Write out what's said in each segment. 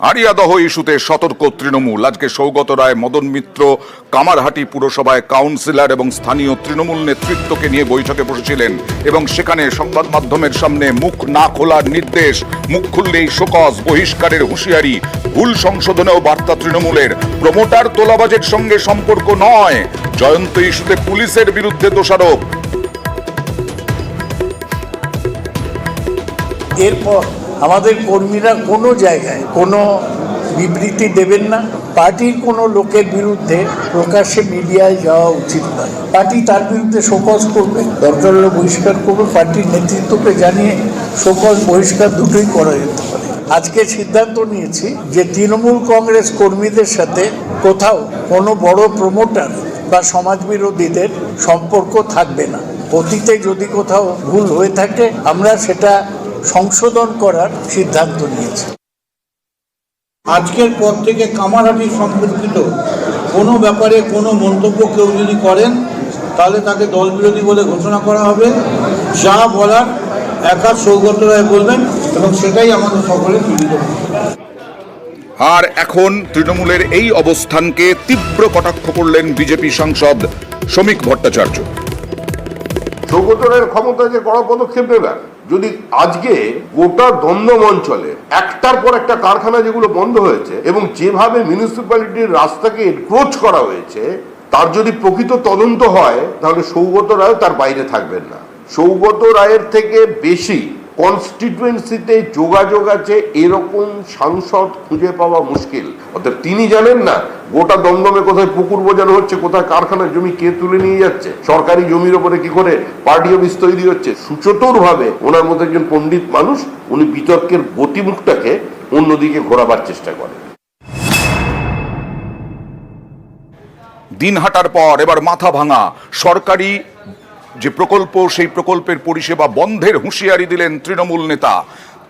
আড়িয়াদহ ইস্যুতে সতর্ক তৃণমূল। আজকে সৌগত রায়, মদন মিত্র কামারহাটি পুরসভায় কাউন্সিলর এবং স্থানীয় তৃণমূল নেতৃত্বকে নিয়ে বৈঠকে বসেছিলেন এবং সেখানে সংবাদ মাধ্যমের সামনে মুখ না খোলার নির্দেশ, মুখ খুললেই শোকজ, বহিষ্কারের হুঁশিয়ারি, ভুল সংশোধনেও বার্তা তৃণমূলের। প্রমোটার তোলাবাজের সঙ্গে সম্পর্ক নয়, জয়ন্ত ইস্যুতে পুলিশের বিরুদ্ধে দোষারোপ। এরপর আমাদের কর্মীরা কোনো জায়গায় কোনো বিবৃতি দেবেন না। পার্টির কোনো লোকের বিরুদ্ধে প্রকাশ্যে মিডিয়ায় যাওয়া উচিত নয়। পার্টি তার বিরুদ্ধে শোকজ করবে, দরকার হলে বহিষ্কার করবে। পার্টির নেতৃত্বকে জানিয়ে শোকজ বহিষ্কার দুটোই করা যেতে পারে। আজকে সিদ্ধান্ত নিয়েছি যে তৃণমূল কংগ্রেস কর্মীদের সাথে কোথাও কোনো বড় প্রমোটার বা সমাজবিরোধীদের সম্পর্ক থাকবে না। অতীতে যদি কোথাও ভুল হয়ে থাকে আমরা সেটা সংশোধন করার সিদ্ধান্ত নিয়েছে। আজকের পর থেকে কামারহাটি সম্পর্কিত কোনো ব্যাপারে কোনো মন্তব্য কেউ যদি করেন তাহলে তাকে দল বিরোধী বলে ঘোষণা করা হবে। যা বলার একা সৌগত রায় বলবেন এবং সেটাই আমাদের সকলের গৃহীত। আর এখন তৃণমূলের এই অবস্থানকে তীব্র কটাক্ষ করলেন বিজেপি সাংসদ শ্রমিক ভট্টাচার্য। সৌগত রায়ের ক্ষমতা যে কড়া পদক্ষেপ নেবেন। যদি আজকে গোটা দমদম অঞ্চলে একটার পর একটা কারখানা যেগুলো বন্ধ হয়েছে এবং যেভাবে মিউনিসিপ্যালিটির রাস্তাকে এনক্রোচ করা হয়েছে, তার যদি প্রকৃত তদন্ত হয় তাহলে সৌগত রায় তার বাইরে থাকবেন না। সৌগত রায়ের থেকে বেশি কনস্টিটুয়েন্সিতে যোগাযোগ আছে এরকম সাংসদ খুঁজে পাওয়া মুশকিল। অর্থাৎ তিনি জানেন না গোটা দমদমে কোথায় পুকুর বোঝানো হচ্ছে, কোথায় কারখানার জমি কে তুলে নিয়ে যাচ্ছে, সরকারি জমির ওপরে কি করে পার্টি অফিস তৈরি হচ্ছে। সুচতুর ভাবে ওনার মতো একজন পণ্ডিত মানুষ, উনি বিতর্কের গতিমুখটাকে অন্যদিকে ঘোরাবার চেষ্টা করেন। দিন হাঁটার পর এবার মাথা ভাঙা। সরকারি যে প্রকল্প, সেই প্রকল্পের পরিষেবা বন্ধের হুঁশিয়ারি দিলেন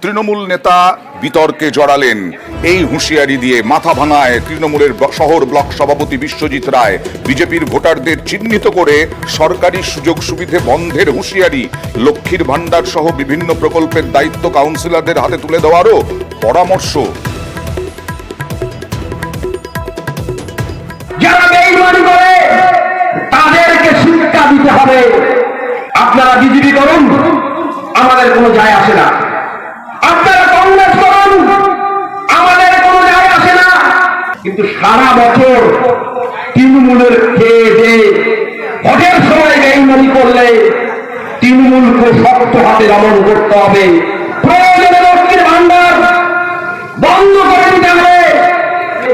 তৃণমূল নেতা বিতর্কে জড়ালেন। এই হুঁশিয়ারি দিয়ে মাথা ভাঙায় তৃণমূলের শহর ব্লক সভাপতি বিশ্বজিৎ রায়। বিজেপির ভোটারদের চিহ্নিত করে সরকারি সুযোগ সুবিধে বন্ধের হুঁশিয়ারি। লক্ষ্মীর ভান্ডার সহ বিভিন্ন প্রকল্পের দায়িত্ব কাউন্সিলরদের হাতে তুলে দেওয়ারও পরামর্শ। তাদেরকে শিক্ষা দিতে হবে। আপনারা বিজেপি করুন, আমাদের কোনো যায় আসে না। আপনারা কংগ্রেস করুন, আমাদের কোনো যায় আসে না। কিন্তু সারা বছর তৃণমূলের খেয়ে যে ভোটের সময় বেইমানি করলে তৃণমূলকে শক্ত হাতে দমন করতে হবে। প্রয়োজনে লক্ষ্মীর ভান্ডার বন্ধ করে দিতে হবে।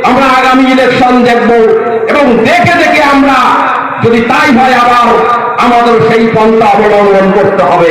আমরা আগামী ইলেকশন দেখব এবং দেখে দেখে আমরা যদি তাই হয় আবার আমাদের সেই পন্থা অবলম্বন করতে হবে।